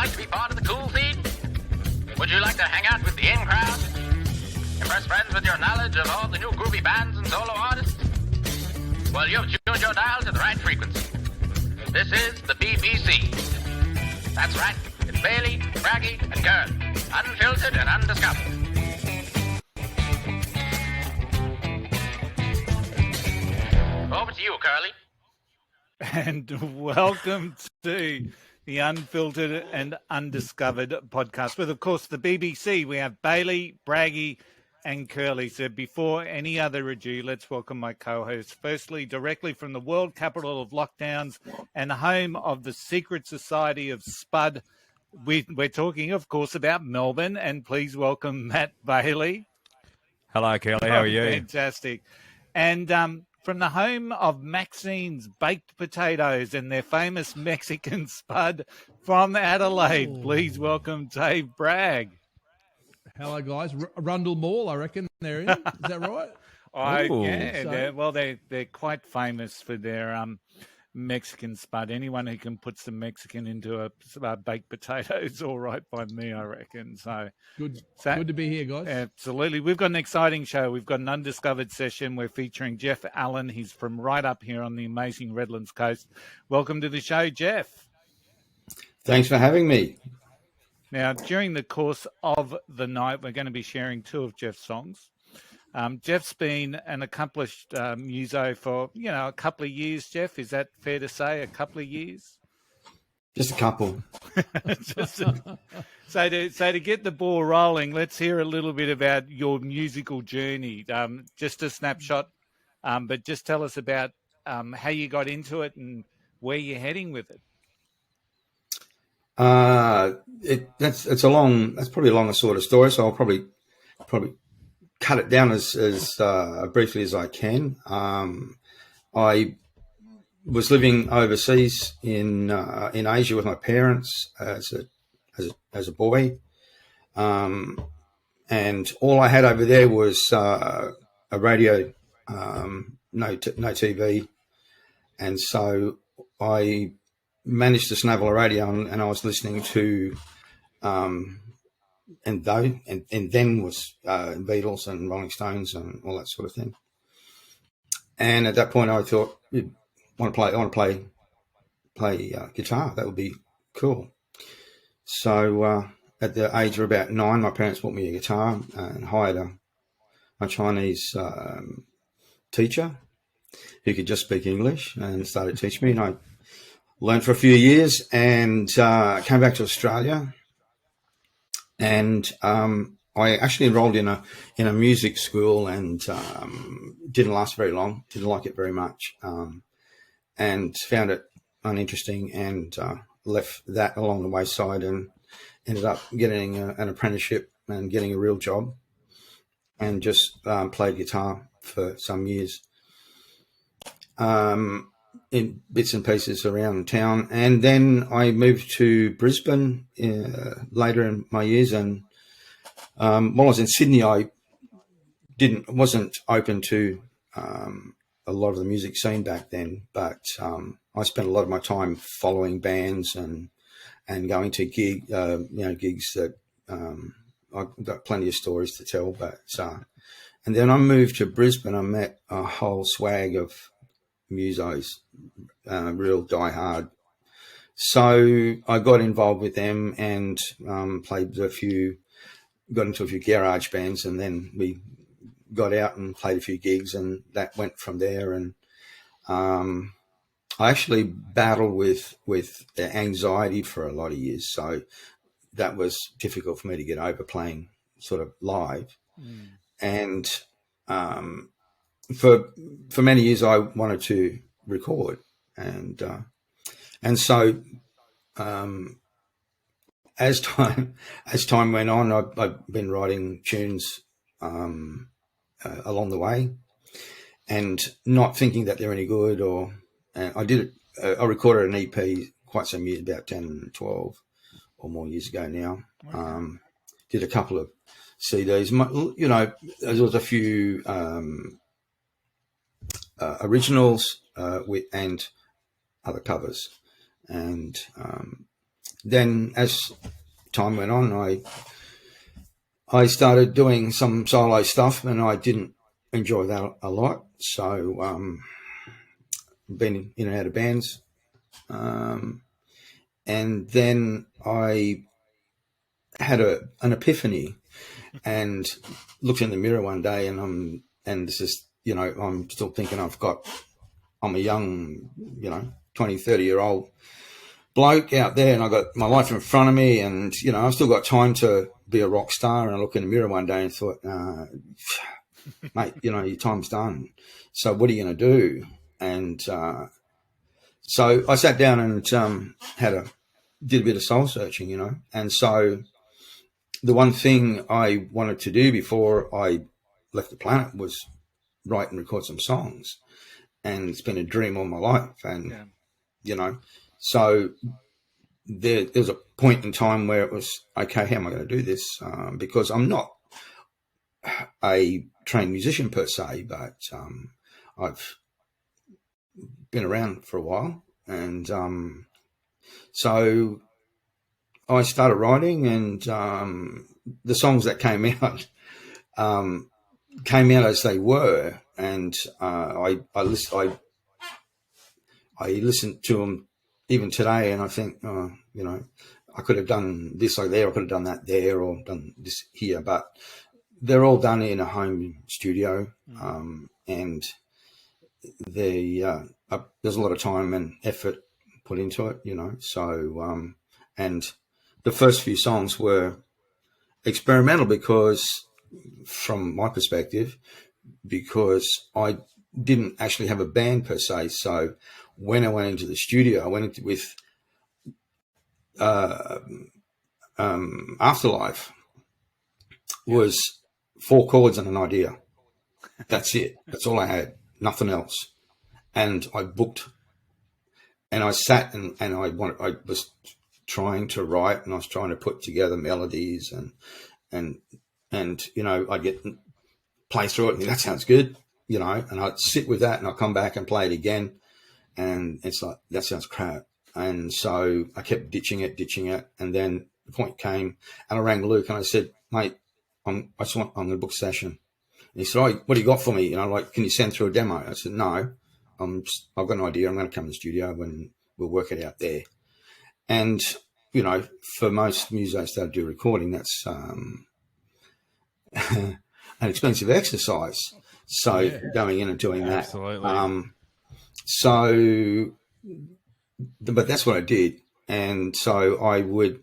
like to be part of the cool scene? Would you like to hang out with the in crowd? Impress friends with your knowledge of all the new groovy bands and solo artists? Well, you've tuned your dial to the right frequency. This is the BBC. That's right, it's Bailey, Braggy, and Girl. Unfiltered and undiscovered. Over to you, Curly. And welcome to the Unfiltered and Undiscovered podcast with, of course, the BBC. We have Bailey, Braggy, and Curly. So before any other ado, let's welcome my co-hosts. Firstly, directly from the world capital of lockdowns and home of the secret society of Spud, we're talking, of course, about Melbourne. And please welcome Matt Bailey. Hello, Curly. How are you? Fantastic. And from the home of Maxine's baked potatoes and their famous Mexican Spud from Adelaide, please welcome Dave Bragg. Hello, guys. Rundle Mall, I reckon they're in. Is that right? They're quite famous for their Mexican Spud. Anyone who can put some Mexican into a baked potato is all right by me, I reckon. So good to be here, guys. Absolutely. We've got an exciting show. We've got an Undiscovered session. We're featuring Jeff Allen. He's from right up here on the amazing Redlands Coast. Welcome to the show, Jeff. Thanks for having me. Now, during the course of the night, we're going to be sharing two of Jeff's songs. Jeff's been an accomplished muso for, a couple of years, Jeff. Is that fair to say, a couple of years? Just a couple. So to get the ball rolling, let's hear a little bit about your musical journey. Just a snapshot, but just tell us about how you got into it and where you're heading with it. That's probably a longer sort of story, so I'll probably cut it down as briefly as I can. I was living overseas in Asia with my parents as a boy, and all I had over there was a radio, no TV, and so I managed to snuggle a radio and I was listening to and then was Beatles and Rolling Stones and all that sort of thing. And at that point, I thought, I want to play guitar. That would be cool. So at the age of about 9, my parents bought me a guitar and hired a Chinese teacher who could just speak English and started teaching me. And I learned for a few years and came back to Australia. And I actually enrolled in a music school and didn't last very long. Didn't like it very much, and found it uninteresting and left that along the wayside and ended up getting an apprenticeship and getting a real job, and just played guitar for some years in bits and pieces around town. And then I moved to Brisbane later in my years, and while I was in Sydney, I wasn't open to a lot of the music scene back then, but I spent a lot of my time following bands and going to gigs that I've got plenty of stories to tell. But and then I moved to Brisbane. I met a whole swag of musos, real diehard. So I got involved with them and got into a few garage bands, and then we got out and played a few gigs, and that went from there. And I actually battled with anxiety for a lot of years, so that was difficult for me to get over playing sort of live. And for many years I wanted to record, and so as time went on, I've been writing tunes along the way, and not thinking that they're any good. I recorded an EP quite some years, about 10, 12 or more years ago now. Okay. Did a couple of CDs. There was a few originals and other covers, and then as time went on, I started doing some solo stuff, and I didn't enjoy that a lot. So been in and out of bands, and then I had an epiphany, and looked in the mirror one day, and this is, I'm still thinking I'm a young, 20, 30-year-old bloke out there, and I got my life in front of me, and I've still got time to be a rock star. And I looked in the mirror one day and thought, mate, your time's done. So what are you going to do? And so I sat down and did a bit of soul searching, and so the one thing I wanted to do before I left the planet was write and record some songs, and it's been a dream all my life. And so there was a point in time where it was, okay, how am I going to do this? Because I'm not a trained musician per se, but I've been around for a while, and so I started writing, and the songs that came out as they were, and I listened to them even today, and I think, I could have done this or there, I could have done that there, or done this here, but they're all done in a home studio, and there's a lot of time and effort put into it, So and the first few songs were experimental because, from my perspective, because I didn't actually have a band per se. So when I went into the studio, I went into with Afterlife was 4 chords and an idea. That's it. That's all I had. Nothing else. And I booked, and I sat and I was trying to write, and I was trying to put together melodies, and I'd get play through it and that sounds good, and I'd sit with that, and I'd come back and play it again, and it's like, that sounds crap. And so I kept ditching it, and then the point came, and I rang Luke and I said, mate, I'm going to book a session. And he said, oh, what do you got for me? Can you send through a demo? I said, no, I've got an idea. I'm going to come to the studio and we'll work it out there. And, for most musos that do recording, that's an expensive exercise. So going in and doing that. Absolutely. But that's what I did. And so I would,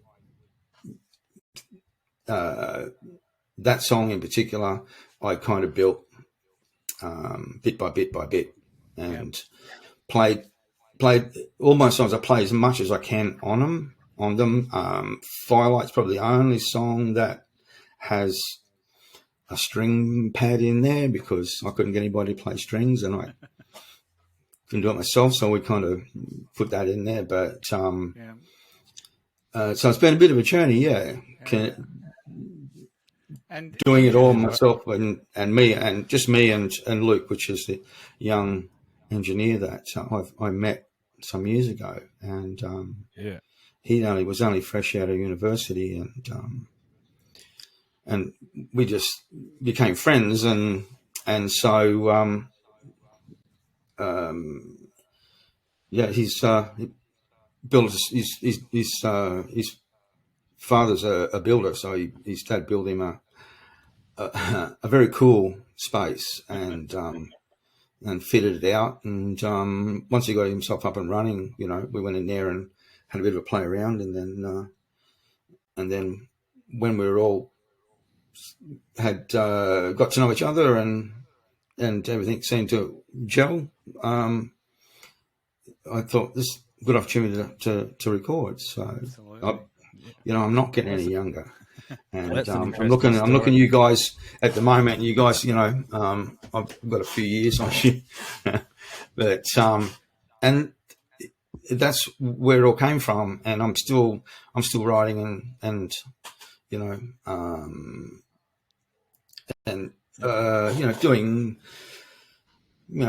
that song in particular, I kind of built bit by bit, and played all my songs. I play as much as I can on them. Firelight's probably the only song that has a string pad in there, because I couldn't get anybody to play strings, and I couldn't do it myself, so we kind of put that in there. But so it's been a bit of a journey, and doing it all myself, and me and Luke, which is the young engineer that I met some years ago, and he was only fresh out of university, and we just became friends, and so he's he built his father's a builder, so his dad built him a very cool space, and fitted it out, and once he got himself up and running, we went in there and had a bit of a play around, and then when we were all had got to know each other, and everything seemed to gel, I thought this is a good opportunity to record. So I'm not getting any younger, and I'm looking at you guys at the moment, and you guys, I've got a few years on you, but and that's where it all came from, and I'm still writing, and doing,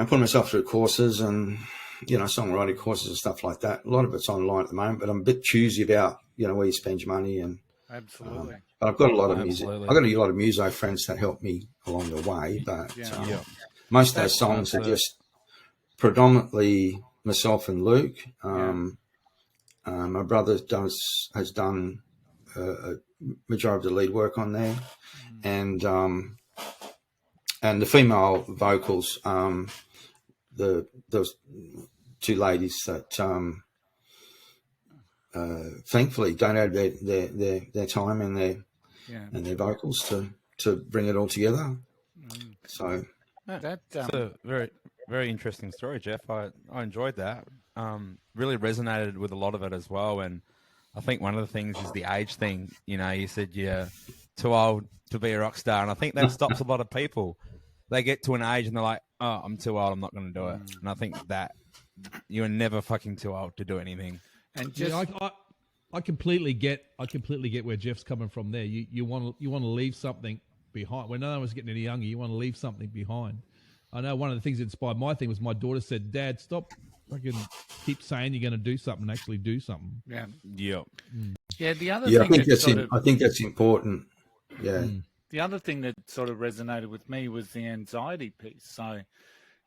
putting myself through courses, and songwriting courses and stuff like that. A lot of it's online at the moment, but I'm a bit choosy about, where you spend your money. And Absolutely. but I've got a lot of music. Absolutely. I've got a lot of muso friends that help me along the way. But Yeah. most of those songs are just predominantly myself and Luke. My brother has done a majority of the lead work on there, and the female vocals. Those two ladies that thankfully donated their time and their vocals to bring it all together. So It's a very, very interesting story, Jeff. I enjoyed that. Really resonated with a lot of it as well. And I think one of the things is the age thing. You said you're too old to be a rock star, and I think that stops a lot of people. They get to an age and they're like, "Oh, I'm too old. I'm not going to do it." And I think that you're never fucking too old to do anything. And just I completely get where Jeff's coming from there. You want to leave something behind. When no one was getting any younger, you want to leave something behind. I know one of the things that inspired my thing was my daughter said, "Dad, stop fucking keep saying you're going to do something, actually do something." Yeah. Yeah. The other thing I think that's important. Yeah. The other thing that sort of resonated with me was the anxiety piece. So,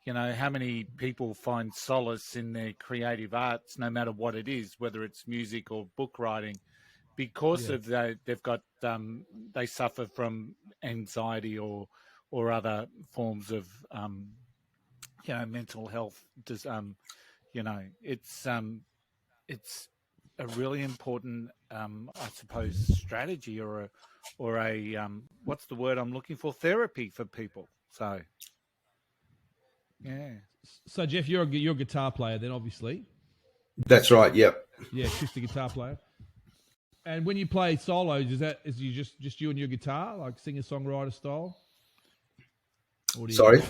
how many people find solace in their creative arts, no matter what it is, whether it's music or book writing, because of they've got they suffer from anxiety or other forms of mental health. It's a really important, I suppose, strategy or a what's the word I'm looking for? Therapy for people. So, yeah. So Jeff, you're a guitar player then, obviously. That's right. Yep. Yeah, acoustic guitar player. And when you play solos, is you just you and your guitar, like singer songwriter style? Or do you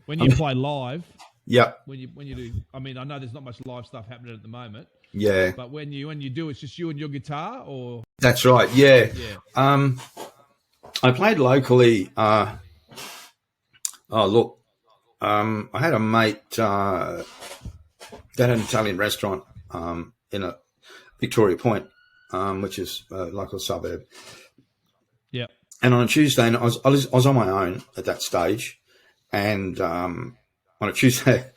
when you play live? Yep. When you do, I mean, I know there's not much live stuff happening at the moment. Yeah. But when you do, it's just you and your guitar, or that's right. Yeah. I played locally. I had a mate that had an Italian restaurant in a Victoria Point, which is like a suburb. Yeah. And on a Tuesday, I was on my own at that stage, and on a Tuesday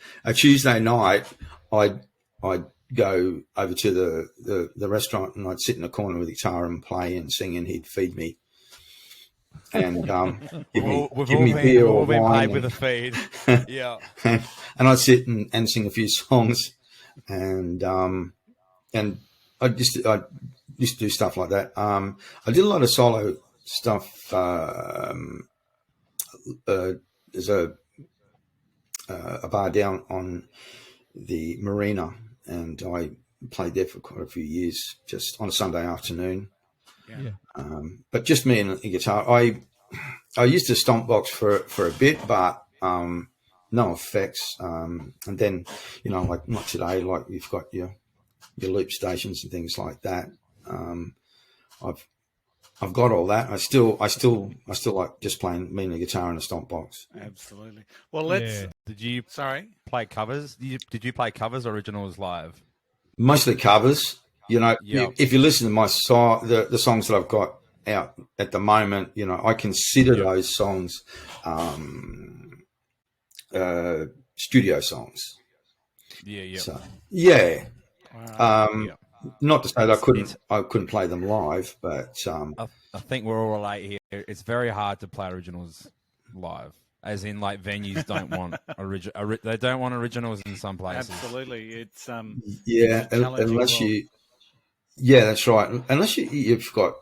night, I'd go over to the restaurant and I'd sit in a corner with a guitar and play and sing, and he'd feed me and give me beer or wine. Paid with a feed. Yeah. and I'd sit and sing a few songs, and I used to do stuff like that. I did a lot of solo stuff. There's a bar down on the marina, and I played there for quite a few years, just on a Sunday afternoon. Yeah. But just me and the guitar. I used the stomp box for a bit, but no effects. And then, like not today, like you've got your loop stations and things like that. I've got all that. I still like just playing me and the guitar and a stomp box. Absolutely. Well, let's. Did you Sorry. play covers? Did you play covers or originals live? Mostly covers. If you listen to my the songs that I've got out at the moment, I consider those songs studio songs. Yeah. So, yeah. Wow. Not to say that I couldn't play them live, but I think we're all relate here. It's very hard to play originals live, as in like venues don't want they don't want originals in some places. Absolutely, it's unless you. Yeah, that's right. Unless you've got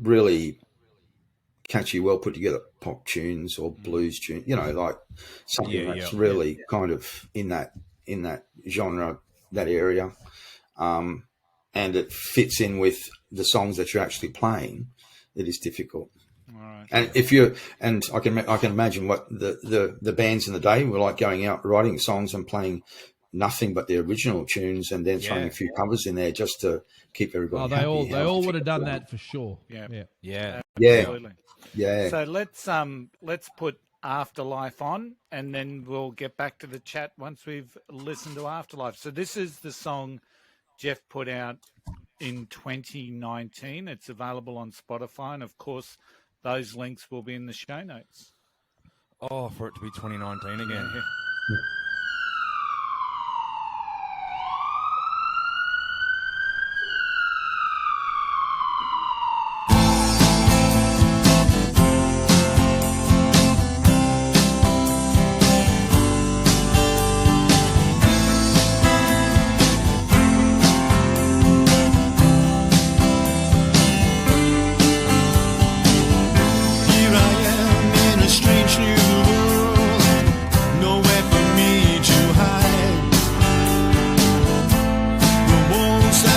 really catchy, well put together pop tunes or blues tunes, like something that's really kind of in that genre, that area, and it fits in with the songs that you're actually playing. It is difficult. All right. And I can imagine what the bands in the day were like, going out writing songs and playing nothing but the original tunes, and then throwing a few covers in there just to keep everybody happy. They all would have done that for sure. Yeah. Yeah. Absolutely. Yeah. So let's put Afterlife on, and then we'll get back to the chat once we've listened to Afterlife. So this is the song Jeff put out in 2019. It's available on Spotify, and of course, those links will be in the show notes. Oh, for it to be 2019 again. Yeah.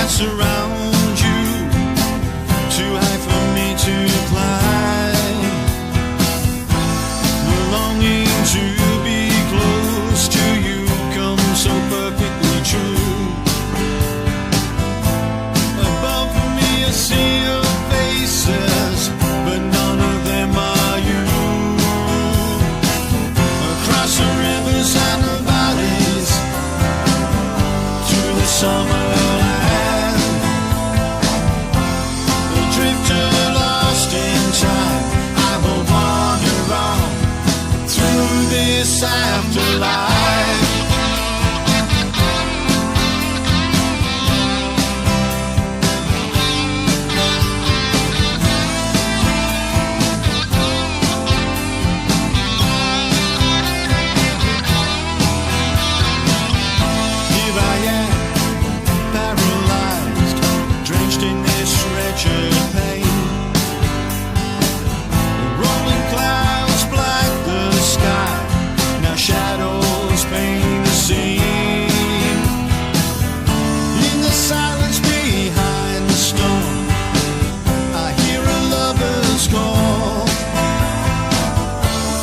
Surround you, too high for me to climb. The longing to be close to you comes so perfectly true. Above me a sea of faces, but none of them are you. Across the rivers and the valleys, to the summer. Afterlife. Here I am, paralyzed, drenched in this wretched pain. Rolling clouds black the sky. Shadows paint the scene. In the silence behind the storm, I hear a lover's call.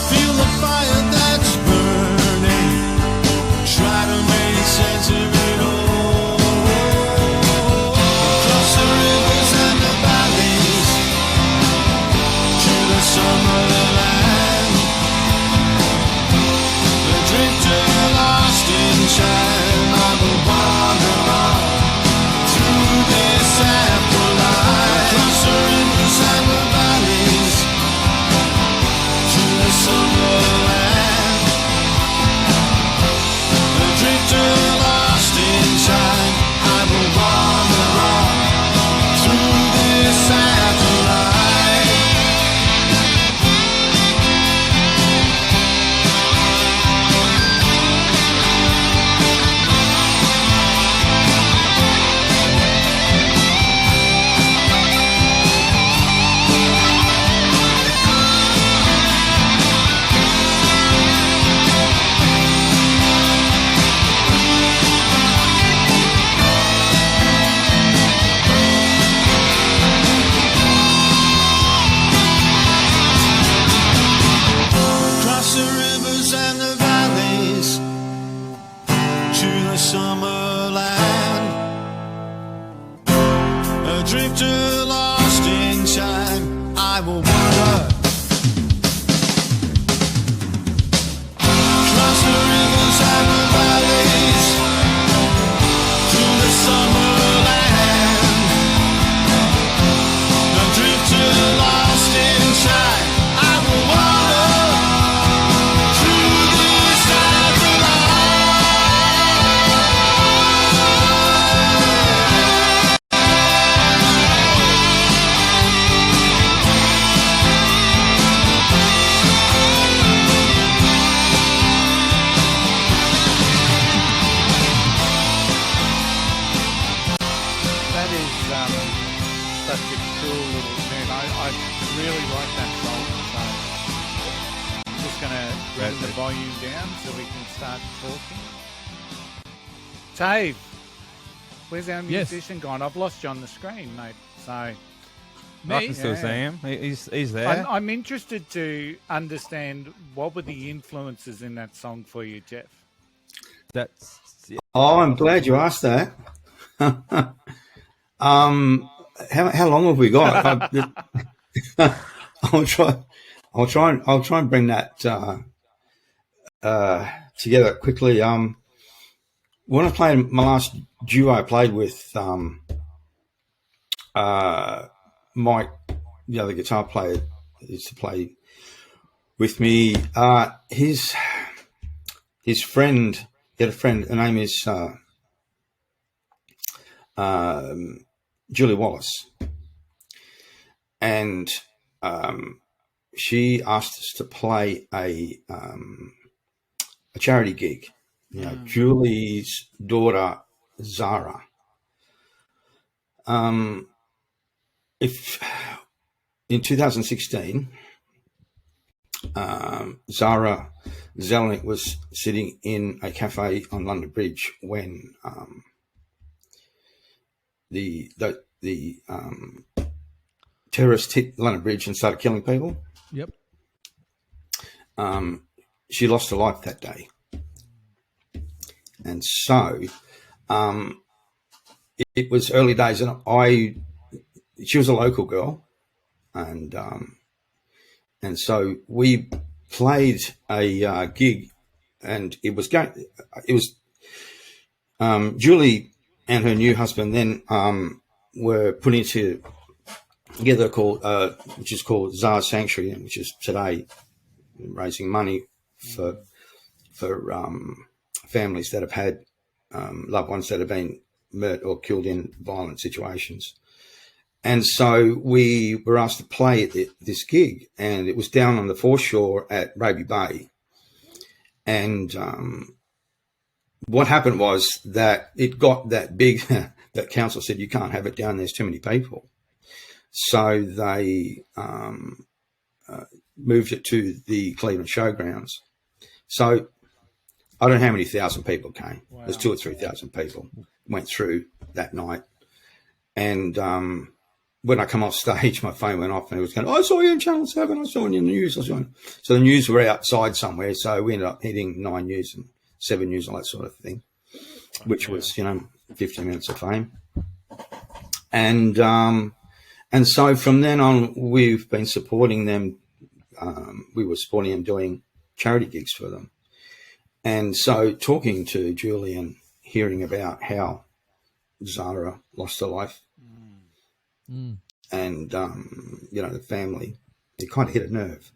Feel the fire that's burning. Try to make sense of it all. Across the rivers and the valleys, to the summer land. Lost in time, I will wander on through this afterlife. Across the rivers and the valleys, to the summer land. A drifter lost in time, I will wander on through this afterlife. Drifter lost in time, I will wander across the rivers and the valleys to the summer land. A drifter lost in time, I will wander through this afterlife. Bring the volume down so we can start talking. Dave, where's our musician gone? I've lost you on the screen, mate. So Me? I can still see him. He's there. I'm interested to understand what were the influences in that song for you, Jeff? Oh, I'm glad you asked that. How long have we got? I'll I'll try and bring that together quickly. When I played my last duo, I played with Mike, the other guitar player, used to play with me. His friend, he had a friend. Her name is Julie Wallace, and she asked us to play a charity gig. You know, Julie's daughter Zara. If in 2016, Zara Zelnick was sitting in a cafe on London Bridge when the terrorists hit London Bridge and started killing people. Yep. She lost her life that day. And so it was early days, and she was a local girl, and so we played a gig, and it was Julie and her new husband then were putting together which is called Zara's Sanctuary, which is today raising money for families that have had loved ones that have been murdered or killed in violent situations. And so we were asked to play at this gig, and it was down on the foreshore at Raby Bay. And what happened was that it got that big that council said, you can't have it down, there's too many people. So they moved it to the Cleveland Showgrounds. So I don't know how many thousand people came. Wow. There's 2,000 or 3,000 people went through that night. And when I come off stage, my phone went off and it was going, I saw you on Channel 7, I saw you in the news. So the news were outside somewhere. So we ended up hitting 9 News and 7 News, all that sort of thing, which was, 15 minutes of fame. And so from then on, we've been supporting them. We were supporting them doing charity gigs for them. And so talking to Julie and hearing about how Zara lost her life and, the family, it kind of hit a nerve.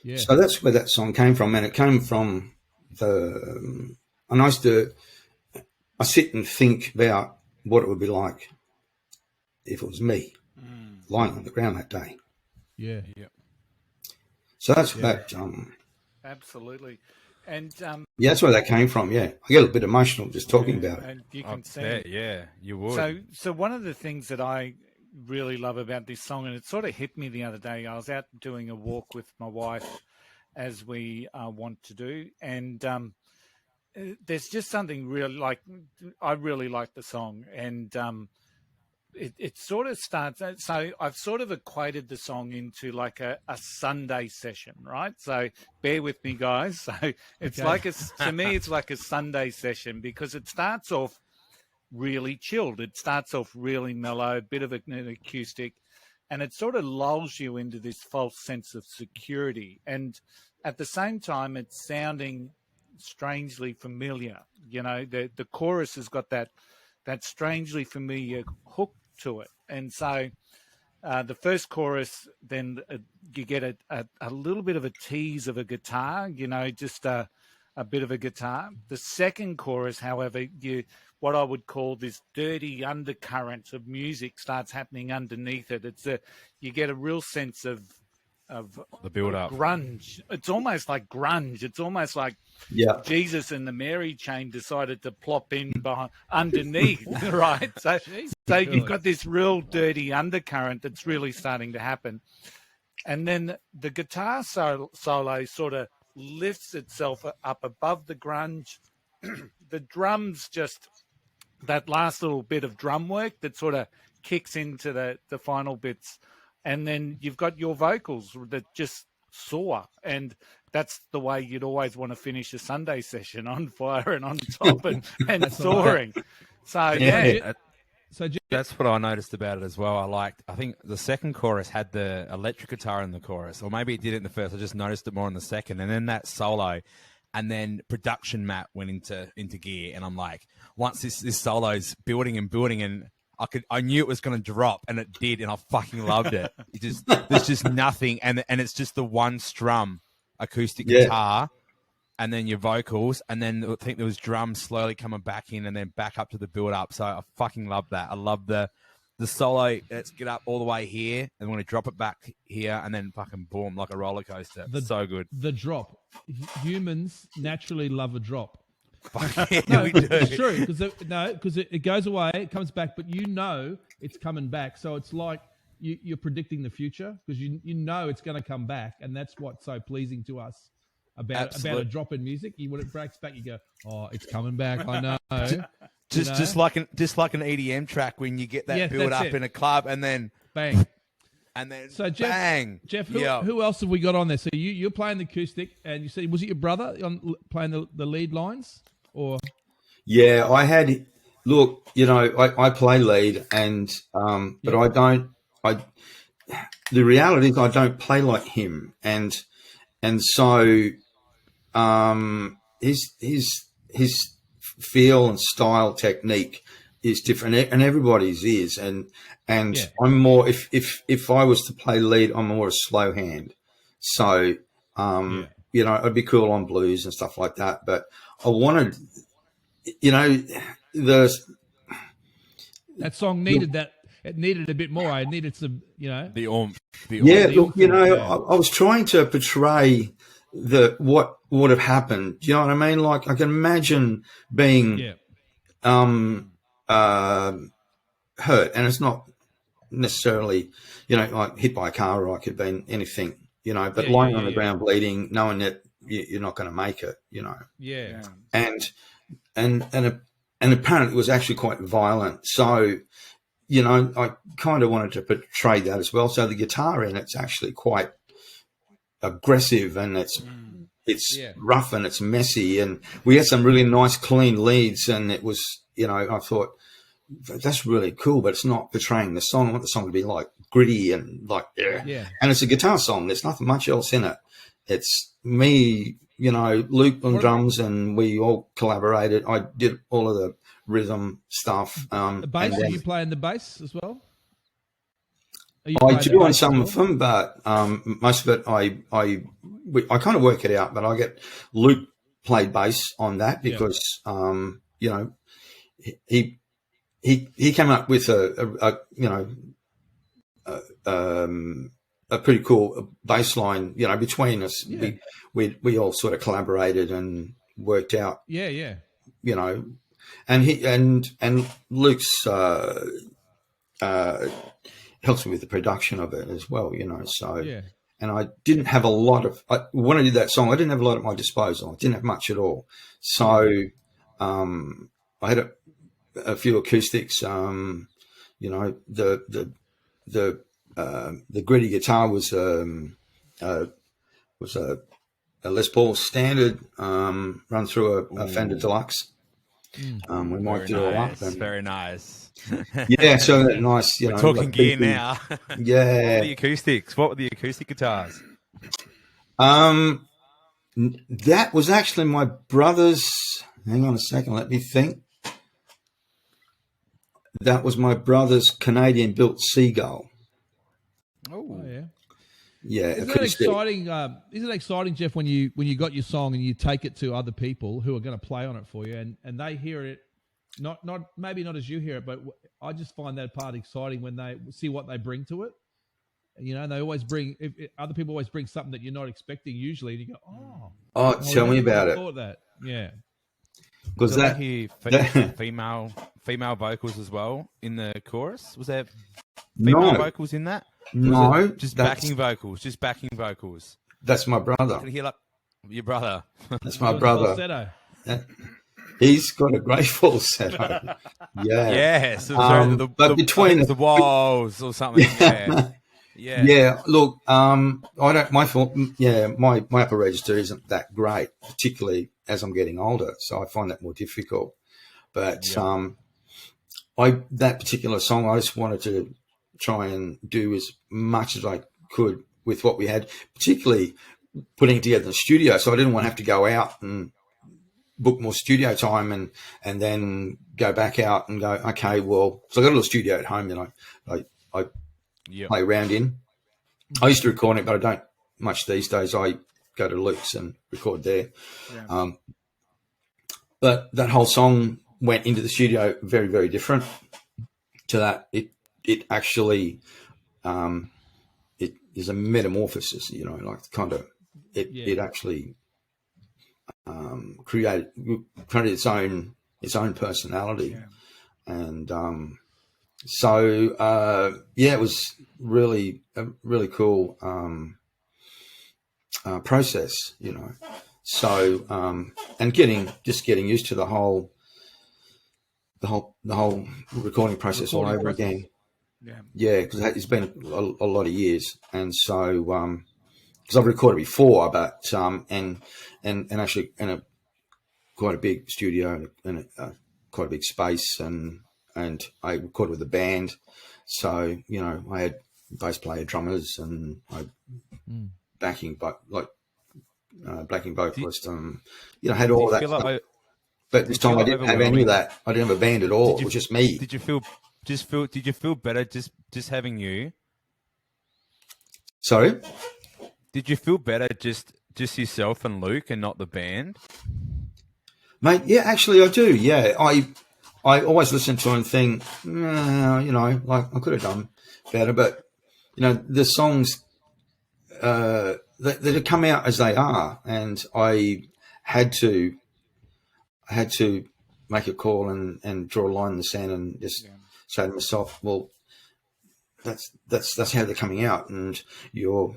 Yeah. So that's where that song came from. And it came from and I sit and think about what it would be like if it was me lying on the ground that day. Yeah. Yeah. So that's that. Absolutely. And that's where that came from. Yeah, I get a little bit emotional just talking about it. And you can see, yeah, you would. So one of the things that I really love about this song, and it sort of hit me the other day. I was out doing a walk with my wife, as we want to do, and there's just something really I really like the song, and it sort of starts. So I've sort of equated the song into like a Sunday session, right? So bear with me, guys. So it's to me, it's like a Sunday session because it starts off really chilled. It starts off really mellow, a bit of an acoustic, and it sort of lulls you into this false sense of security. And at the same time, it's sounding strangely familiar. The chorus has got that strangely familiar hook to it. And so the first chorus, then you get a little bit of a tease of a guitar, just a bit of a guitar. The second chorus, however, what I would call this dirty undercurrent of music starts happening underneath it. You get a real sense of the build up grunge. It's almost like grunge. It's almost like Jesus and the Mary chain decided to plop in underneath, right? So you've got this real dirty undercurrent that's really starting to happen. And then the guitar solo sort of lifts itself up above the grunge. The drums just, that last little bit of drum work that sort of kicks into the final bits. And then you've got your vocals that just soar. And that's the way you'd always want to finish a Sunday session, on fire and on top and soaring. So, So Jeff, That's what I noticed about it as well. I think the second chorus had the electric guitar in the chorus, or maybe it did it in the first. I just noticed it more in the second, and then that solo, and then production Matt went into gear, and I'm like, once this solo's building, and I knew it was going to drop, and it did, and I fucking loved it. There's just nothing, and it's just the one strum acoustic guitar. And then your vocals, and then I think there was drums slowly coming back in, and then back up to the build up. So I fucking love that. I love the solo. Let's get up all the way here, and we're gonna drop it back here, and then fucking boom, like a roller coaster. So good. The drop. Humans naturally love a drop. Yeah, we do. It's true because it goes away, it comes back, but you know it's coming back. So it's like you're predicting the future because you know it's going to come back, and that's what's so pleasing to us. About a drop in music, when it breaks back, you go, "Oh, it's coming back." I know. Just like an EDM track when you get that build up in a club, and then bang, and then so Jeff, bang. Jeff, who else have we got on there? So you're playing the acoustic, and you said, was it your brother playing the lead lines, or? Yeah, I had. Look, I play lead, and but I don't. The reality is I don't play like him, and so. His feel and style technique is different, and everybody's is, and I'm more if I was to play lead, I'm more a slow hand. So I'd be cool on blues and stuff like that, but I wanted, that song needed that. It needed a bit more. I needed some, the oomph. I was trying to portray what would have happened. Do you know what I mean? Like I can imagine being hurt, and it's not necessarily like hit by a car, or I could have been anything, but lying on the ground bleeding, knowing that you're not going to make it, and apparently it was actually quite violent. So I kind of wanted to portray that as well. So the guitar in it's actually quite aggressive, and it's rough, and it's messy, and we had some really nice clean leads, and it was I thought that's really cool, but it's not portraying the song. I want the song to be like gritty and like and it's a guitar song. There's nothing much else in it. It's me, Luke on drums, and we all collaborated. I did all of the rhythm stuff. The bass, are you playing the bass as well? I do on some of them, but most of it I kind of work it out. But I get Luke played bass on that because he came up with a pretty cool bass line. Between us, we all sort of collaborated and worked out. And he and Luke's. Helps me with the production of it as well, so, and I didn't have a lot of, when I did that song, I didn't have a lot at my disposal. I didn't have much at all. So, I had a few acoustics, the gritty guitar was a Les Paul standard, run through a Fender Deluxe. We might do it up. Very nice. So nice. We're talking gear now. Yeah. What were the acoustics? What were the acoustic guitars? That was actually my brother's. Hang on a second. Let me think. That was my brother's Canadian-built Seagull. Oh yeah. Yeah, isn't that exciting? Isn't it exciting, Jeff, when you got your song and you take it to other people who are going to play on it for you, and they hear it, not maybe not as you hear it, but I just find that part exciting when they see what they bring to it. They always bring other people always bring something that you're not expecting usually, and you go, tell me about it. Thought that, yeah. Because I hear female vocals as well in the chorus. Was there female vocals in that? No, just backing vocals. That's my brother. I can hear like your brother. That's my brother. He's got a great falsetto. Yeah. So but between the walls or something. Yeah. Look, I don't. My fault. Yeah, my upper register isn't that great, particularly as I'm getting older. So I find that more difficult. But that particular song, I just wanted to try and do as much as I could with what we had, particularly putting it together in the studio. So I didn't want to have to go out and book more studio time and then go back out and go, okay, well, so I got a little studio at home that I play around in. I used to record it, but I don't much these days. I go to Luke's and record there. Yeah. But that whole song went into the studio very, very different to that. It actually, it is a metamorphosis, you know, like kind of, it actually created its own personality. Yeah. And it was really a really cool process, you know. So and getting used to the whole recording process all over again. Yeah, because it's been a lot of years, and so because I've recorded before, but and actually in a quite a big studio and quite a big space, and I recorded with a band, so you know I had bass player, drummers, and backing vocalist, you know, had all that stuff. But this time I didn't have any of that. I didn't have a band at all. It was just me. Did you feel better just having you? Sorry? Did you feel better just yourself and Luke and not the band? Mate, yeah, actually I do. Yeah. I always listen to it and think, you know, like I could have done better, but you know, the songs that have come out as they are, and I had to make a call and draw a line in the sand and just say to myself, well, that's how they're coming out, and you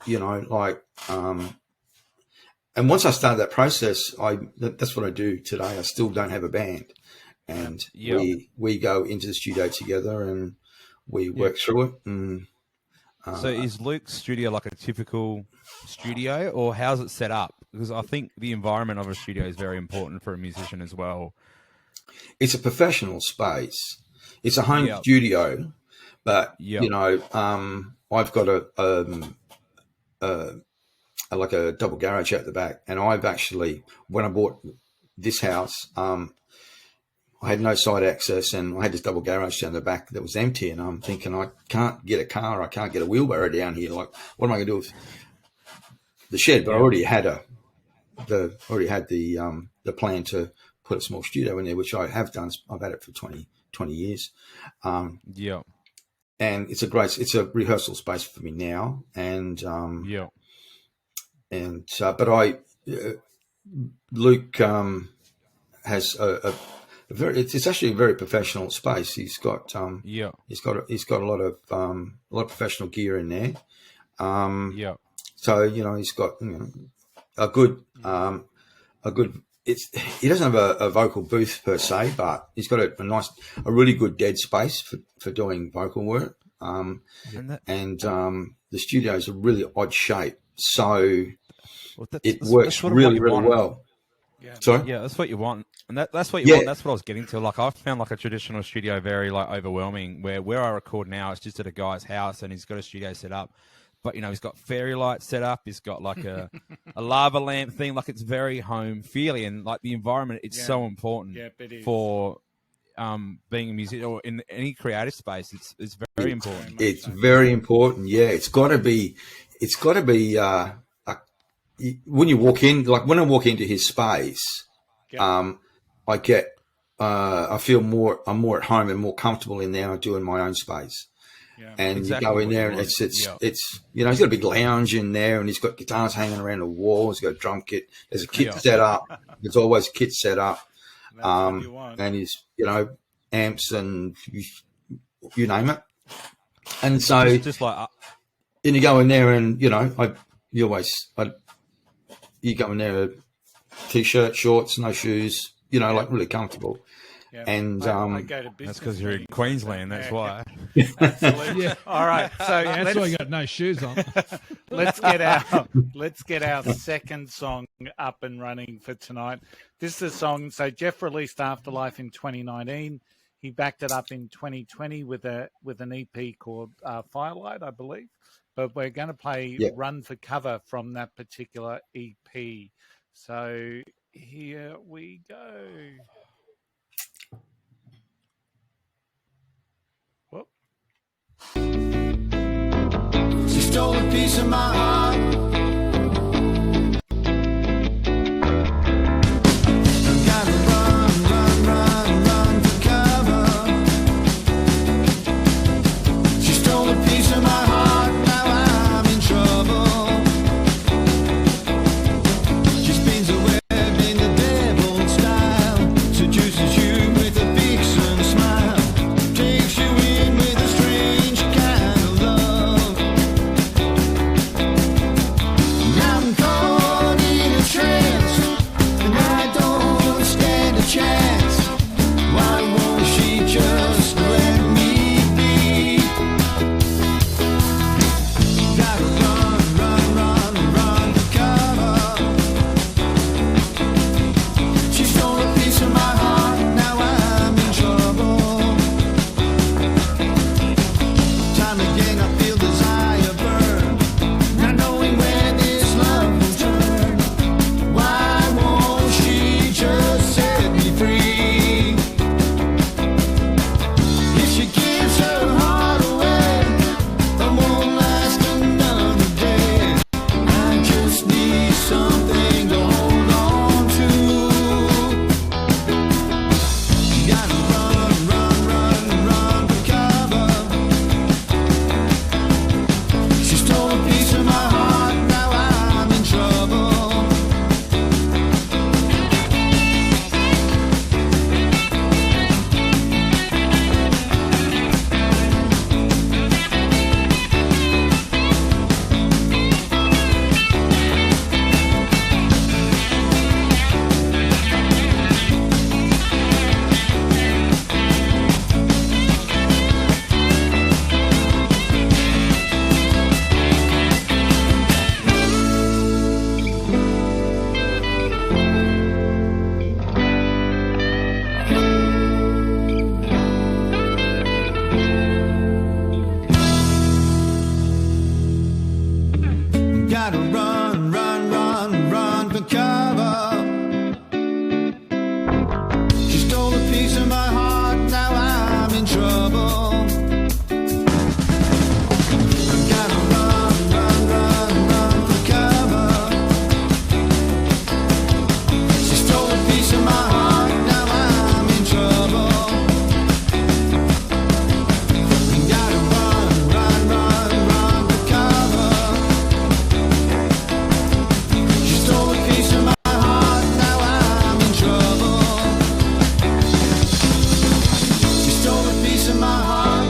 know, like and once I started that process, that's what I do today. I still don't have a band, and we go into the studio together and we work through it. And so is Luke's studio like a typical studio, or how's it set up? Because I think the environment of a studio is very important for a musician as well. It's a professional space. It's a home studio, but you know, I've got like a double garage out the back, and I've actually, when I bought this house, I had no side access, and I had this double garage down the back that was empty, and I'm thinking, I can't get a car, I can't get a wheelbarrow down here. Like, what am I going to do with the shed? But I already had the plan to put a small studio in there, which I have done. I've had it for 20 years. And it's a rehearsal space for me now. And but Luke has it's actually a very professional space. He's got he's got a lot of professional gear in there. So you know, he's got a good he doesn't have a vocal booth per se, but he's got a really good dead space for doing vocal work. The studio is a really odd shape, so it works really well. Yeah. Sorry? Yeah, that's what you want. And that's what you want. That's what I was getting to. Like, I found like a traditional studio very like overwhelming, where I record now, it's just at a guy's house and he's got a studio set up. But, you know, he's got fairy lights set up. He's got like a lava lamp thing. Like, it's very home feely, and like the environment, it's so important for being a musician or in any creative space. It's very important. It's very important. Yeah, it's got to be when you walk in, like when I walk into his space, I feel I'm more at home and more comfortable in there. I do in my own space. Yeah, and you go in there and it's you know, he's got a big lounge in there, and he's got guitars hanging around the wall. He's got a drum kit. There's a kit set up. There's always a kit set up. And he's, you know, amps and you name it. And so just like then you go in there and, you know, you go in there, t-shirt, shorts, no shoes, you know, like really comfortable. Yeah. And I go to that's because you're in Queensland. That's why. Absolutely. Yeah. All right. So that's why you got no shoes on. let's get our second song up and running for tonight. This is a song. So Jeff released Afterlife in 2019. he backed it up in 2020 with an EP called Firelight, I believe. But we're going to play Run for Cover from that particular EP. So here we go. Whoop. She stole a piece of my heart. Gotta run, run, run, run for cover. She stole a piece of my heart. Now I'm in trouble. She spins a web in the devil style, seduces you with a vixen smile, takes you in with a strange kind of love. I'm caught in a trance, and I don't stand a chance. Why won't she just let me be? Gotta run, run, run, run for cover. She stole a piece of my heart, now I'm in trouble. Time again I feel desire burn, not knowing where this love will turn. Why won't she just set me free? If she gives her heart away, I won't last another day. I just need something to hold on to. Gotta run, run, run, run for cover. She stole a piece of my heart, now I'm in trouble. Gotta run, run, run, run for cover. She stole a piece of my heart, now I'm in trouble. Gotta run, run, run, run for cover. She stole a piece of my heart, now I'm in trouble. Gotta run, run, run, run for cover. She stole a piece of my heart, now I'm in trouble. She stole a piece of my heart.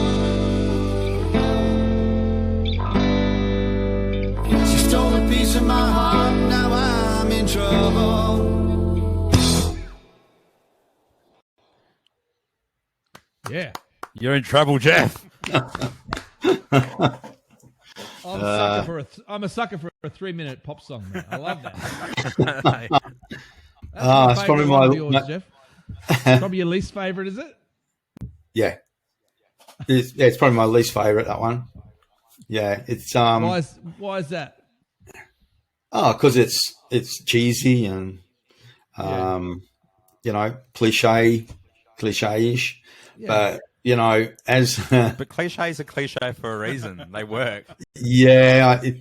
She stole a piece of my heart, now I'm in trouble. Yeah. You're in trouble, Jeff. I'm a sucker for a 3-minute pop song, man. I love that. It's probably Favourite one of my- yours, my- Jeff. Probably your least favorite, is it? Yeah. It's probably my least favorite, that one. Yeah, it's Why is that? because it's cheesy and cliche-ish. Yeah. But as But cliches are cliche for a reason. They work. the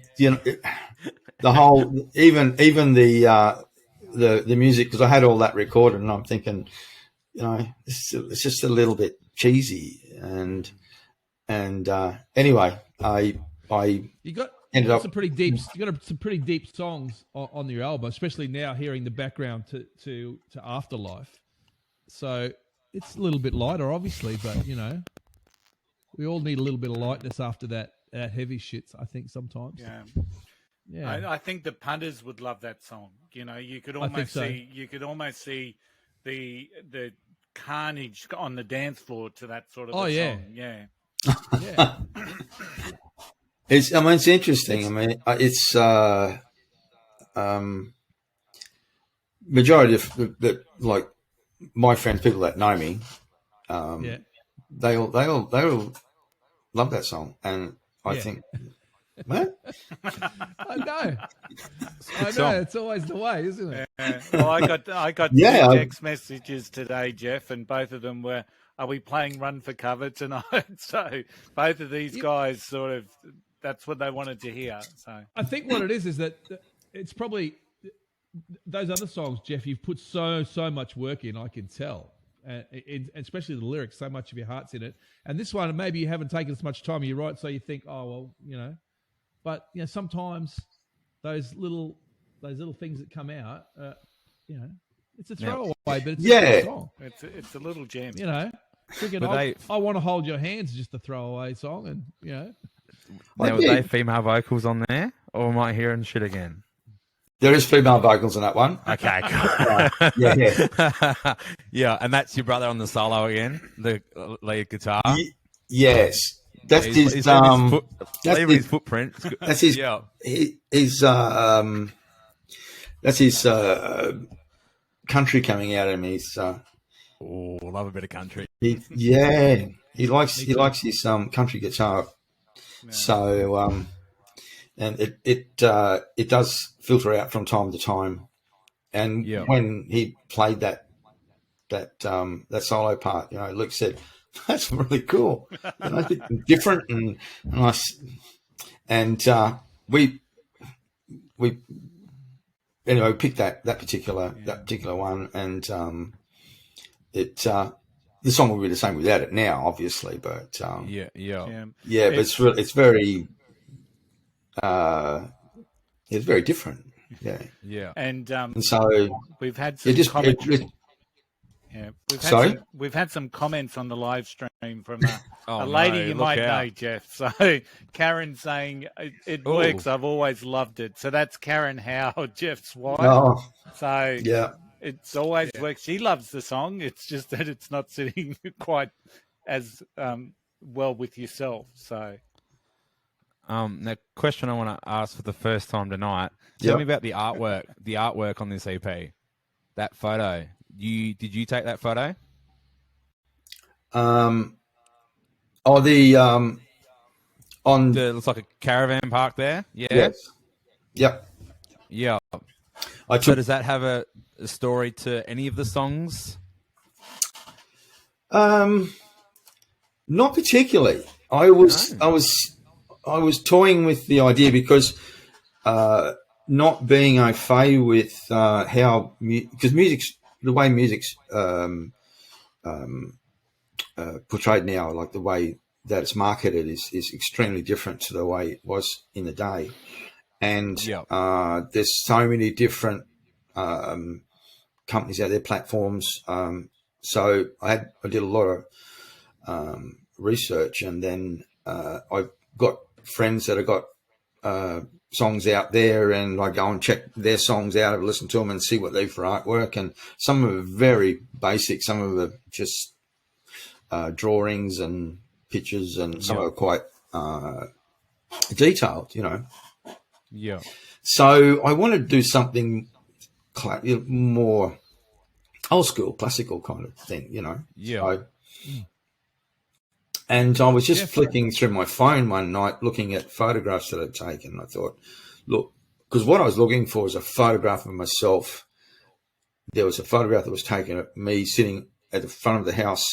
whole even the music, because I had all that recorded and I'm thinking, it's just a little bit cheesy and anyway, I You got ended up some pretty deep. You got some pretty deep songs on your album, especially now hearing the background to Afterlife. So it's a little bit lighter, obviously, but we all need a little bit of lightness after that heavy shit. I think sometimes. Yeah. I think the punters would love that song. You could I think almost see the carnage on the dance floor to that sort of Oh, a yeah. song. Yeah. Yeah. It's interesting. It's majority of the like my friends, people that know me, Yeah. they all love that song, and I think, what? I know. It's always the way, isn't it? Well, I got Yeah, two I- text messages today, Jeff, and both of them were, "Are we playing Run for Cover tonight?" So both of these guys sort of, that's what they wanted to hear. So I think what it is that it's probably those other songs, Jeff. You've put so much work in. I can tell, especially the lyrics. So much of your heart's in it. And this one, maybe you haven't taken as much time. You write, so you think, oh well, But sometimes those little things that come out, it's a throwaway, but it's a good song. it's a little gem. Freaking, I want to hold your hands, just a throwaway song, and Now, were they female vocals on there, or am I hearing shit again? There is female vocals in that one. Okay, cool. Yeah. Yeah, and that's your brother on the solo again, the lead guitar. Yes. That's He's his leaving his footprint. That's his Yeah. That's his country coming out of him. He's Love a bit of country. he likes his country guitar. Yeah. So and it does filter out from time to time. And when he played that solo part, Luke said, "That's really cool. It's a bit different and nice." And we picked that particular one, and the song will be the same without it now, obviously, but but it's very it's very different. And so we've had some commentary. We've had some comments on the live stream from a lady you might know, Jeff. So Karen saying it works. I've always loved it. So that's Karen Howe, Jeff's wife. Oh, so it's always worked. She loves the song. It's just that it's not sitting quite as well with yourself. So the question I want to ask for the first time tonight. Tell me about the artwork. The artwork on this EP. That photo. Did you take that photo? Looks like a caravan park there. Yeah. Yes. Yep. Yeah. So does that have a story to any of the songs? Not particularly. I was toying with the idea because not being au fait with how because the way music's portrayed now, like the way that it's marketed is extremely different to the way it was in the day. And there's so many different companies out there, platforms. So I did a lot of research, and then I've got friends that have got songs out there, and I go and check their songs out and listen to them and see what they do for artwork. And some of them are very basic, some of them are just drawings and pictures, and some are quite detailed, Yeah. So I wanted to do something more old school, classical kind of thing, Yeah. And I was just flicking through my phone one night, looking at photographs that I'd taken. I thought, look, because what I was looking for was a photograph of myself. There was a photograph that was taken of me sitting at the front of the house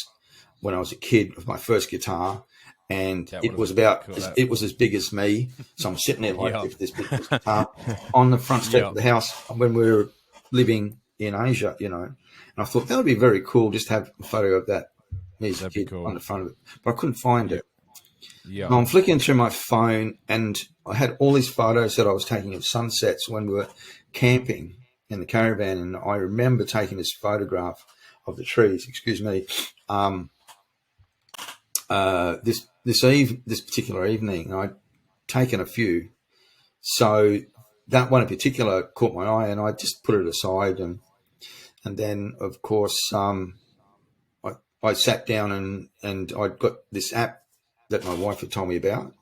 when I was a kid with my first guitar, and it was it was as big as me. So I'm sitting there like this big guitar on the front step of the house when we were living in Asia, And I thought that would be very cool, just to have a photo of that. Me as a kid on the front of it, but I couldn't find it. Yeah, I'm flicking through my phone, and I had all these photos that I was taking of sunsets when we were camping in the caravan, and I remember taking this photograph of the trees. Excuse me. This particular evening, I'd taken a few, so that one in particular caught my eye, and I just put it aside, and then of course. I sat down and I'd got this app that my wife had told me about.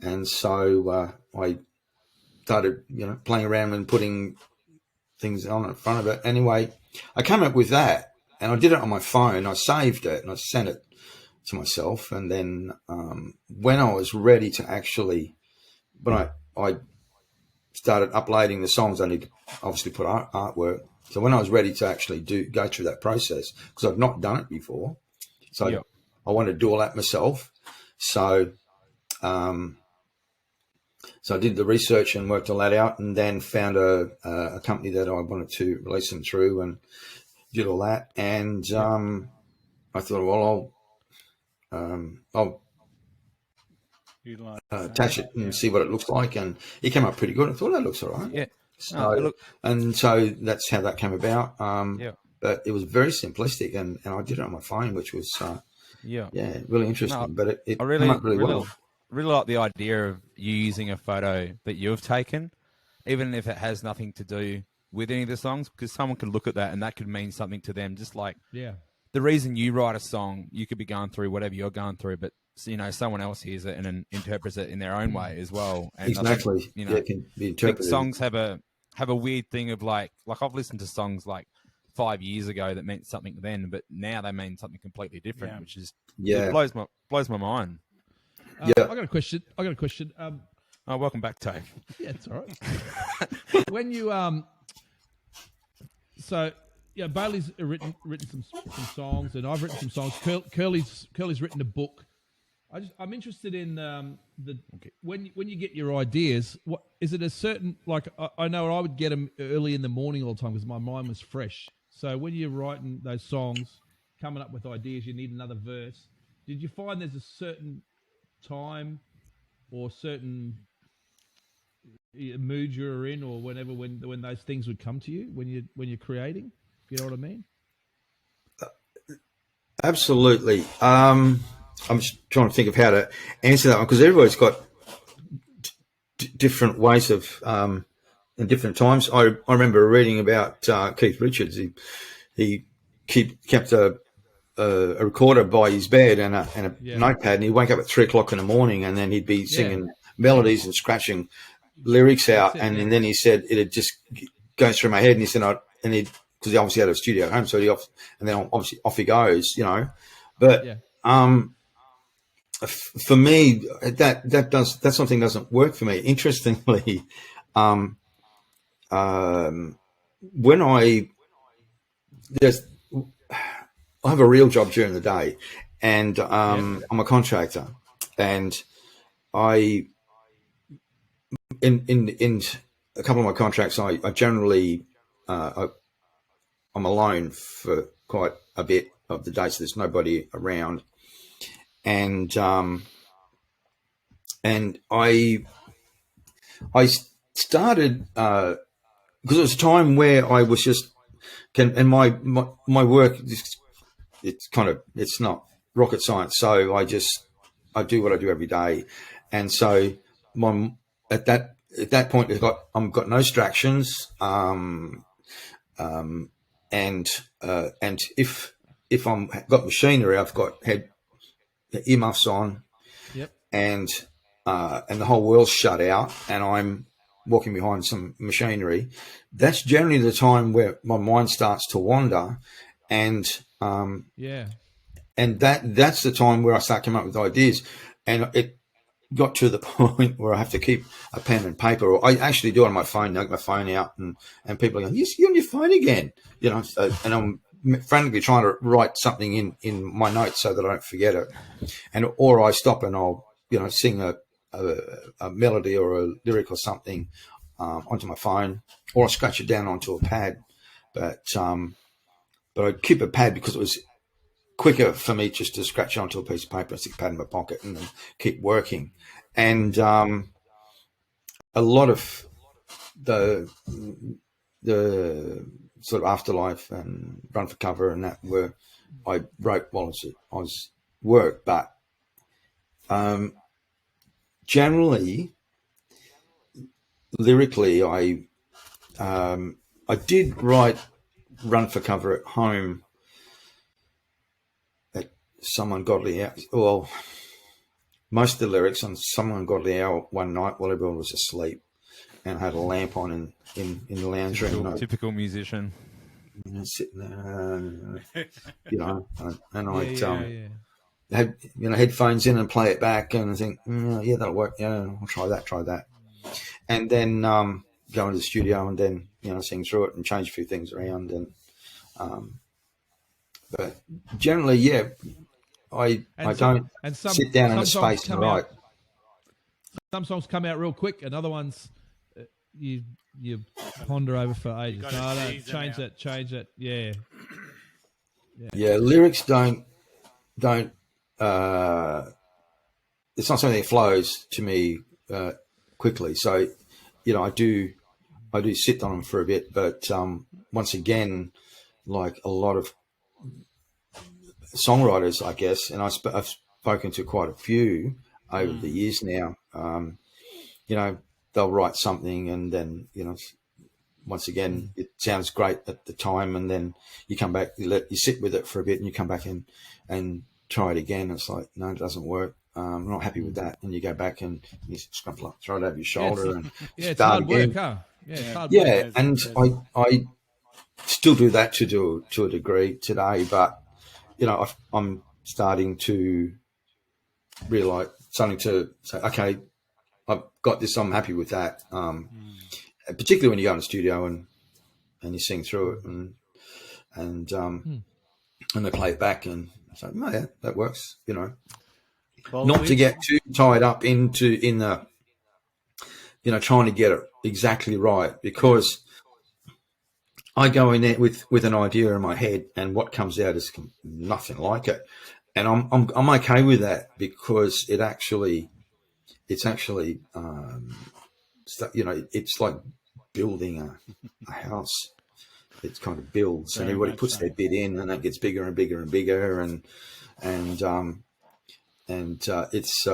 And so I started, playing around and putting things on in front of it. Anyway, I came up with that. I did it on my phone. I saved it and I sent it to myself. And then when I was ready to actually, when I started uploading the songs, I need to obviously put artwork. So when I was ready to actually go through that process, because I've not done it before, so I wanted to do all that myself. So so I did the research and worked all that out, and then found a company that I wanted to release them through, and did all that. And I thought, well, I'll attach it and see what it looks like. And it came up pretty good. I thought that looks all right. Yeah. So, so that's how that came about. But it was very simplistic, and I did it on my phone, which was really interesting. But it came up really well. Really like the idea of you using a photo that you've taken, even if it has nothing to do with any of the songs, because someone could look at that and that could mean something to them. Just like the reason you write a song, you could be going through whatever you're going through, but someone else hears it and interprets it in their own way as well. And exactly, I think, it can be interpreted. Songs have a weird thing of like I've listened to songs like 5 years ago that meant something then, but now they mean something completely different, which is it blows my mind. I got a question. Welcome back, Dave. Yeah, it's all right. When you Bailey's written some songs, and I've written some songs. Curly's written a book. I'm interested in when you get your ideas. What is it? A certain I know I would get them early in the morning all the time because my mind was fresh. So when you're writing those songs, coming up with ideas, you need another verse. Did you find there's a certain time or certain mood you're in, or whenever when those things would come to you when you're creating? You know what I mean? Absolutely. I'm just trying to think of how to answer that one, because everybody's got different ways of in different times. I remember reading about Keith Richards. He kept a recorder by his bed and a notepad, and he'd wake up at 3 o'clock in the morning, and then he'd be singing melodies and scratching lyrics out, and then he said it'd just go through my head, and he said because he obviously had a studio at home, so then obviously off he goes, But for me, that something doesn't work for me. Interestingly, when I have a real job during the day, and I'm a contractor, and in a couple of my contracts, I generally I'm alone for quite a bit of the day, so there's nobody around, and I started because it was a time where I was just and my work, it's not rocket science, so I do what I do every day, and so at that point I've got no distractions, and if I'm got machinery, I've got earmuffs on, and the whole world's shut out, and I'm walking behind some machinery. That's generally the time where my mind starts to wander, and that's the time where I start coming up with ideas. And it got to the point where I have to keep a pen and paper, or I actually do it on my phone. I get my phone out, and people are going, "You're on your phone again," and I'm frantically trying to write something in my notes so that I don't forget it, or I stop and I'll sing a melody or a lyric or something onto my phone, or I scratch it down onto a pad. But I keep a pad because it was quicker for me just to scratch onto a piece of paper and stick a pad in my pocket and then keep working. And a lot of the sort of Afterlife and Run for Cover and that I wrote while I was work, but generally lyrically I did write Run for Cover at home at some ungodly hour. Well, most of the lyrics on some ungodly hour one night while everyone was asleep, and I had a lamp on in the lounge room. Typical musician. sitting there, and I'd yeah. have headphones in and play it back, and I think, yeah, that'll work. Yeah, I'll try that, and then go into the studio and then sing through it and change a few things around, and but generally, yeah, I don't sit down in a space and write. Some songs come out real quick, and other ones you ponder over for ages. No, change that. Yeah. Lyrics don't. It's not something that flows to me quickly. So, I do sit on them for a bit. But once again, like a lot of songwriters, I guess, and I've spoken to quite a few over the years now. They'll write something, and then once again, it sounds great at the time, and then you come back, you sit with it for a bit, and you come back and try it again. It's like, no, it doesn't work. I'm not happy with that, and you go back and you throw it over your shoulder and it's start hard again. work, huh? Yeah, it's hard Yeah, work. and I still do that to a degree today, but I'm starting to realize, starting to say, okay, I've got this, I'm happy with that. Particularly when you go in the studio and you sing through it and they play it back and say, oh, yeah, that works, Well, not to get too tied up in the trying to get it exactly right, because I go in there with an idea in my head, and what comes out is nothing like it, and I'm okay with that, because it's actually it's like building a house. It kind of builds, and everybody puts their bit in, and it gets bigger and bigger and bigger, and it's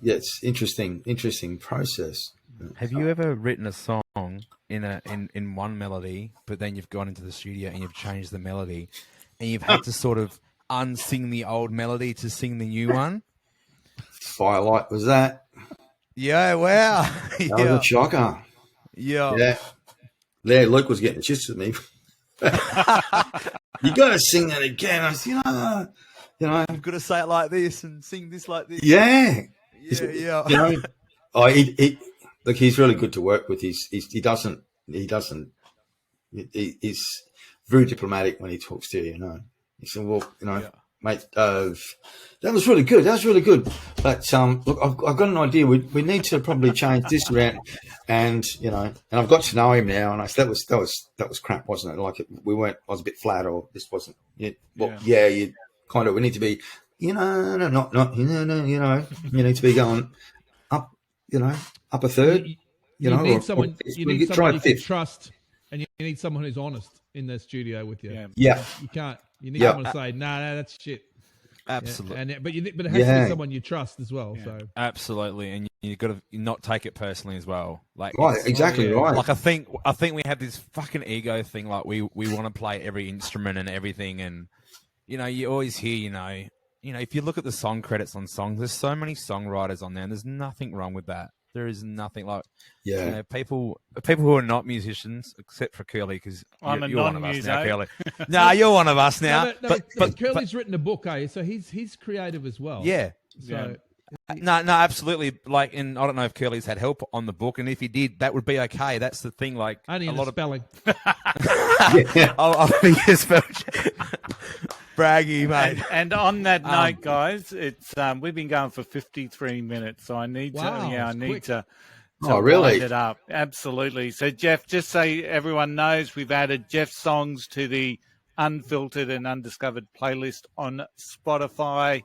it's interesting process. Have you ever written a song in one melody, but then you've gone into the studio and you've changed the melody, and you've had to sort of unsing the old melody to sing the new one? Firelight was that? Yeah, wow. That was a shocker. Yeah. Yeah, Luke was getting shits with me. You got to sing that again. I said, You've got to say it like this and sing this like this. Yeah. Yeah. Look, he's really good to work with. He's very diplomatic when he talks to you. He said, well, mate, that was really good. But look, I've got an idea. We need to probably change this around, and and I've got to know him now. And I said, that was crap, wasn't it? Like I was a bit flat, or this wasn't. You kind of. We need to be, not, you need to be going up, up a third. You need someone you can fifth. trust, and you need someone who's honest in the studio with you. Yeah. You can't. You need someone to say, "No, that's shit." Absolutely. But it has to be someone you trust as well. Yeah. So absolutely, and you got to not take it personally as well. Like right, exactly right. Like I think we have this fucking ego thing. Like we want to play every instrument and everything, and you always hear if you look at the song credits on songs, there's so many songwriters on there, and there's nothing wrong with that. There is nothing like people who are not musicians, except for Curly, because you're one of us now, Curly. No, you're one of us now. But Curly's written a book, so he's creative as well. Yeah. So no, absolutely. Like, and I don't know if Curly's had help on the book, and if he did, that would be okay. That's the thing. Like only in a lot the spelling. I'll be your spell check. Braggy, mate. And on that note, guys, it's we've been going for 53 minutes, so I need to wind it up. Absolutely. So, Jeff, just so everyone knows, we've added Jeff's songs to the Unfiltered and Undiscovered playlist on Spotify.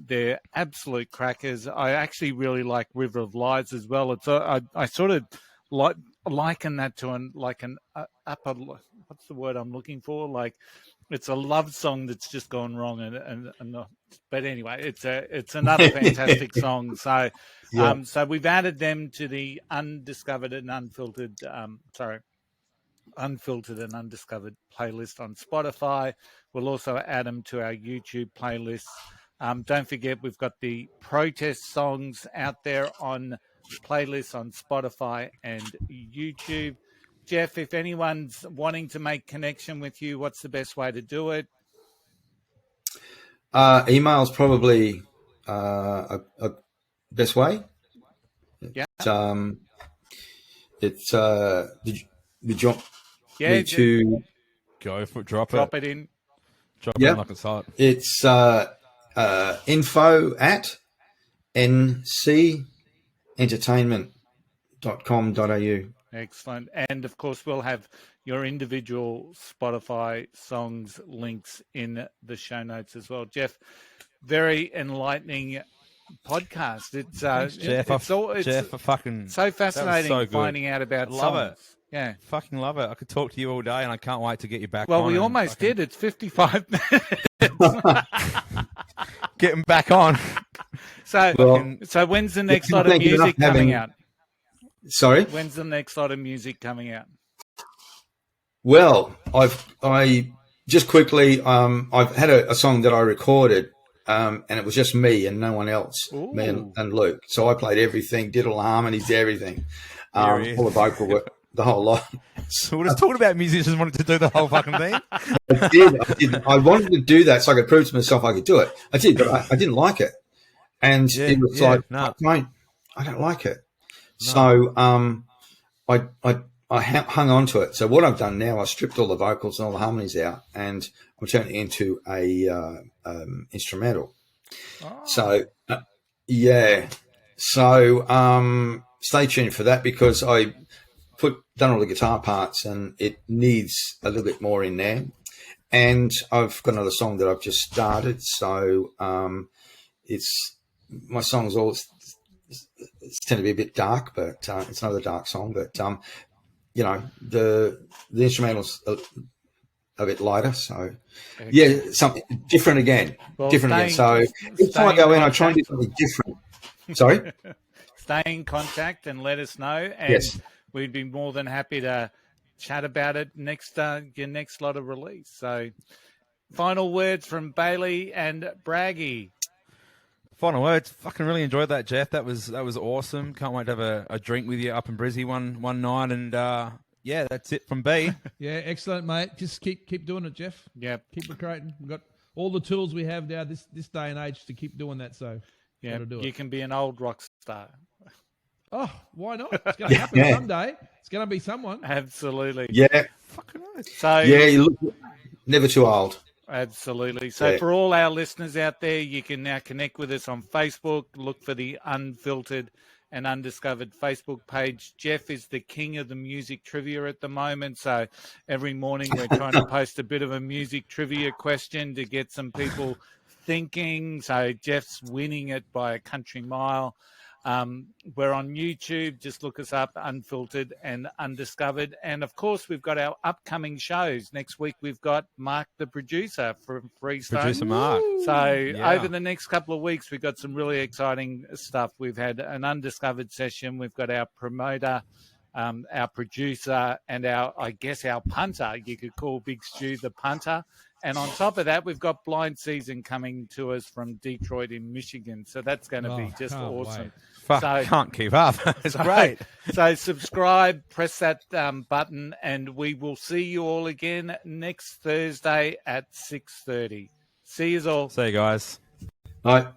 They're absolute crackers. I actually really like River of Lies as well. It's I sort of liken that to an upper. What's the word I'm looking for? Like, it's a love song that's just gone wrong, and not, but anyway, it's another fantastic song. So, so we've added them to the Undiscovered and Unfiltered. Unfiltered and Undiscovered playlist on Spotify. We'll also add them to our YouTube playlist. Don't forget, we've got the protest songs out there on playlists on Spotify and YouTube. Jeff, if anyone's wanting to make connection with you, what's the best way to do it? Email's probably a best way. Yeah. Did you want Yeah, me to Go for it. Drop it in. Drop Yep. it like it's hot. It's info at ncentertainment.com.au. Excellent. And of course, we'll have your individual Spotify songs links in the show notes as well. Jeff, very enlightening podcast. It's Jeff, it's fucking so fascinating so good. finding out about Love songs. it. Yeah. Fucking love it. I could talk to you all day, and I can't wait to get you back on. Well, we almost did. It's 55 minutes. Getting back on. So when's the next lot of music coming out? Sorry? When's the next lot of music coming out? Well, I just quickly, I've had a song that I recorded, and it was just me and no one else, me and Luke. So I played everything, did all the harmonies, everything, all the vocal work, the whole lot. So we're just talking about musicians wanting to do the whole fucking thing. I did. I wanted to do that so I could prove to myself I could do it. I did, but I didn't like it. And it was I don't like it. No. So I hung on to it. So what I've done now, I stripped all the vocals and all the harmonies out, and I'm turning it into a instrumental. Oh. So So stay tuned for that, because I done all the guitar parts and it needs a little bit more in there. And I've got another song that I've just started. So it's my songs all tend to be a bit dark, but it's another dark song. But the instrumental's a bit lighter, so something different again. So each time I go in, I try and do something different. Sorry. Stay in contact and let us know, and we'd be more than happy to chat about it next your next lot of release. So, final words from Bailey and Braggy. Final words. Fucking really enjoyed that, Jeff. That was awesome. Can't wait to have a drink with you up in Brizzy one night. And that's it from B. Yeah, excellent, mate. Just keep doing it, Jeff. Yeah, keep recruiting. We've got all the tools we have now this day and age to keep doing that. So you can be an old rock star. Oh, why not? It's going to happen someday. It's going to be someone. Absolutely. Yeah. Fucking right. So you look never too old. Absolutely. So for all our listeners out there, you can now connect with us on Facebook. Look for the Unfiltered and Undiscovered Facebook page. Jeff is the king of the music trivia at the moment. So every morning we're trying to post a bit of a music trivia question to get some people thinking. So Jeff's winning it by a country mile. We're on YouTube. Just look us up, Unfiltered and Undiscovered. And, of course, we've got our upcoming shows. Next week, we've got Mark the Producer from Freestone. Producer Mark. So over the next couple of weeks, we've got some really exciting stuff. We've had an Undiscovered session. We've got our promoter, our producer, and our punter. You could call Big Stu the punter. And on top of that, we've got Blind Season coming to us from Detroit in Michigan. So that's going to be just awesome. Can't keep up. It's great. So subscribe, press that button, and we will see you all again next Thursday at 6:30. See you all. See you guys. Bye.